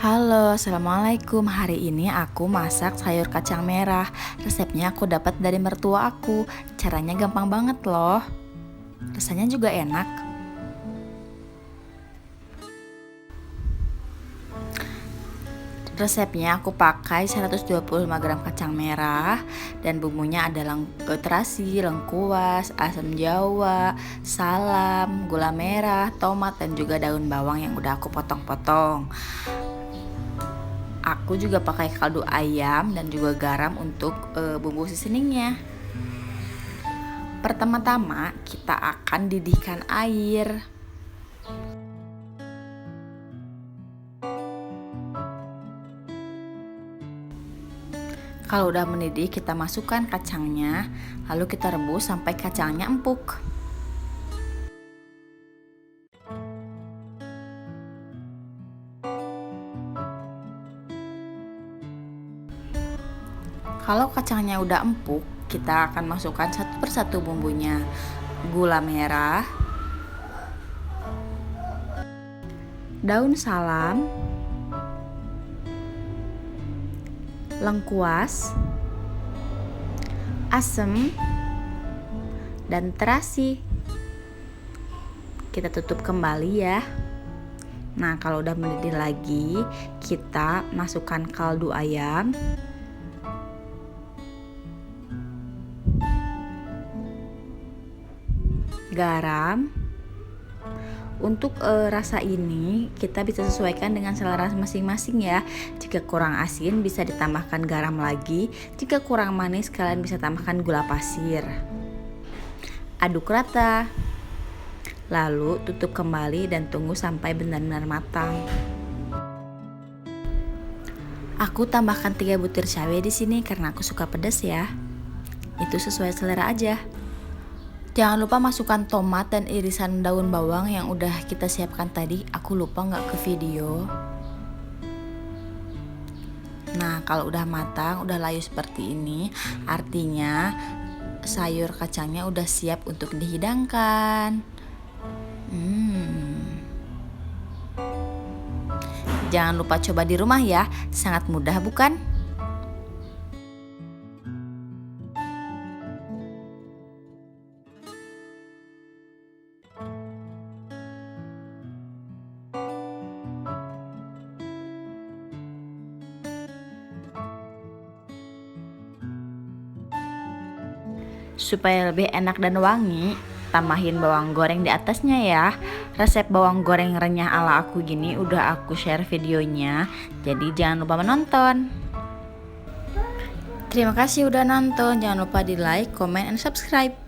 Halo, assalamualaikum. Hari ini aku masak sayur kacang merah. Resepnya aku dapat dari mertua aku. Caranya gampang banget loh. Rasanya juga enak. Resepnya aku pakai 125 gram kacang merah dan bumbunya ada terasi, lengkuas, asam jawa, salam, gula merah, tomat dan juga daun bawang yang udah aku potong-potong. Aku juga pakai kaldu ayam dan juga garam untuk bumbu seasoningnya. Pertama-tama kita akan didihkan air. Kalau udah mendidih, kita masukkan kacangnya, lalu kita rebus sampai kacangnya empuk. Kalau kacangnya udah empuk, kita akan masukkan satu persatu bumbunya. Gula merah, daun salam, lengkuas, asem, dan terasi. Kita tutup kembali ya. Nah, kalau udah mendidih lagi, kita masukkan kaldu ayam, garam. Untuk rasa ini kita bisa sesuaikan dengan selera masing-masing ya. Jika kurang asin bisa ditambahkan garam lagi. Jika kurang manis kalian bisa tambahkan gula pasir. Aduk rata. Lalu tutup kembali dan tunggu sampai benar-benar matang. Aku tambahkan 3 butir cabai di sini karena aku suka pedas ya. Itu sesuai selera aja. Jangan lupa masukkan tomat dan irisan daun bawang yang udah kita siapkan tadi. Aku lupa nggak ke video. Nah, kalau udah matang, udah layu seperti ini, artinya sayur kacangnya udah siap untuk dihidangkan. Jangan lupa coba di rumah ya, sangat mudah bukan? Supaya lebih enak dan wangi, tambahin bawang goreng di atasnya ya. Resep bawang goreng renyah ala aku gini udah aku share videonya, jadi jangan lupa menonton. Terima kasih udah nonton, jangan lupa di like, comment, and subscribe.